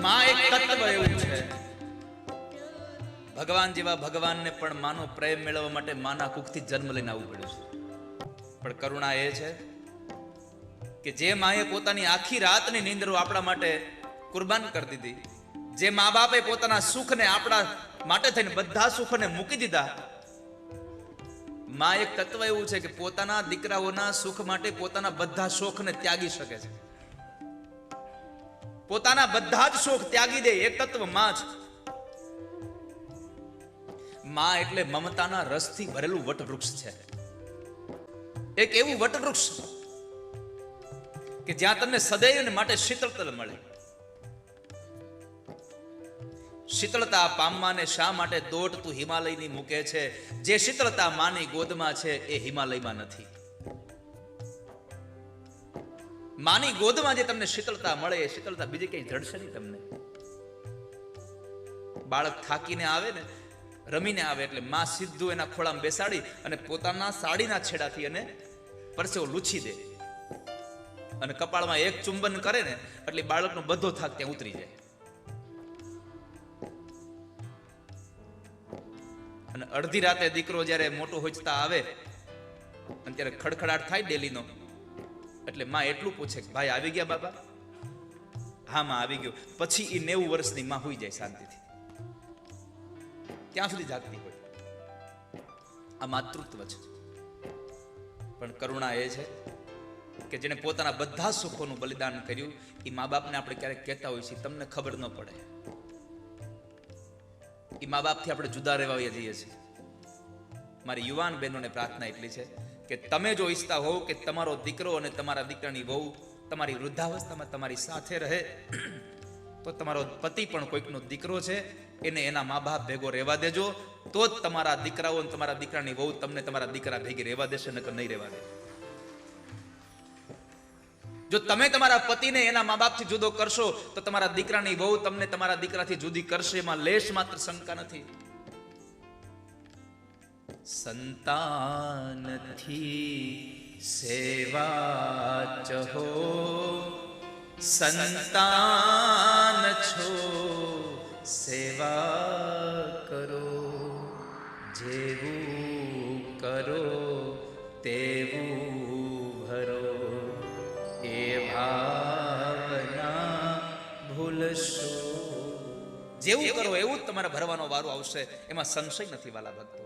માં એક તત્વ એવું છે, ભગવાન જેવા ભગવાનને પણ માનો પ્રેમ મેળવવા માટે માના કુખથી જન્મ લઈને આવવું પડ્યું છે. પણ કરુણા એ છે કે જે માએ પોતાની આખી રાતની નીંદરો આપણા માટે કુરબાન કરી દીધી, જે મા બાપે પોતાના સુખને આપણા માટે થઈને બધા સુખને મૂકી દીધા. માં એક તત્વ એવું છે કે પોતાના દીકરાઓના સુખ માટે પોતાના બધા શોખને ત્યાગી શકે છે, પોતાના બધા જ શોખ ત્યાગી દે. એક તત્વ માં છે. માં એટલે મમતાના રસથી ભરેલું વટવૃક્ષ છે. એક એવું વટવૃક્ષ કે જ્યાં તમને સદૈવ માટે શીતળતા મળે. શીતળતા પામવાને શા માટે દોટ તું હિમાલયની મૂકે છે? જે શીતળતા માની ગોદમાં છે એ હિમાલયમાં નથી. માની ગોદમાં જે તમને શીતળતા મળે એ શીતળતા બીજે ક્યાંય જડશે નહીં તમને. બાળક થાકીને આવે ને, રમીને આવે એટલે માં સીધું એના ખોળામાં બેસાડી અને પોતાના સાડીના છેડાથી એને પરસેવો લૂછી દે અને કપાળમાં એક ચુંબન કરે ને એટલે બાળકનો બધો થાક ત્યાં ઉતરી જાય. અને અડધી રાતે દીકરો જ્યારે મોટો હોચતા આવે અને ત્યારે ખડખડાટ થાય ડેલીનો, એટલે માં એટલું પૂછે કે ભાઈ આવી ગયા બાબા? હા માં આવી ગયો. પછી એ 90 વર્ષની માં હોઈ જાય શાંતિથી, ત્યાં સુધી જાગતી હોય. આ માતૃત્વ છે. પણ કરુણા એ છે કે જેને પોતાના બધા સુખોનું બલિદાન કર્યું, એ મા બાપને આપણે ક્યારેક કહેતા હોઈએ છીએ, તમને ખબર ન પડે. એ મા બાપથી આપણે જુદા રહેવા જઈએ છીએ. મારી યુવાન બહેનોને પ્રાર્થના એટલી છે કે તમે જો ઈચ્છતા હોવ કે તમારો દીકરો અને તમારા દીકરાની વહુ તમારી વૃદ્ધાવસ્થામાં તમારી સાથે રહે, તો તમારો પતિ પણ કોઈકનો દીકરો છે, એને એના મા બાપ ભેગો રહેવા દેજો. તો જ તમારા દીકરાઓ અને તમારા દીકરાની વહુ તમને તમારા દીકરા ભેગી રહેવા દેશે, નકર નહીં રહેવા દે. જો તમે તમારા પતિને એના મા બાપથી જુદો કરશો તો તમારા દીકરાની વહુ તમને તમારા દીકરાથી જુદી કરશે, એમાં લેશ માત્ર શંકા નથી. સંતાનથી સેવા ચહો, સંતાન છો સેવા કરો, જેવું કરો તેવું ભરો, એ ભાવના ભૂલશો. જેવું કરો એવું જ તમારા ભરવાનો વારો આવશે, એમાં સંશય નથી વાલા ભક્તો.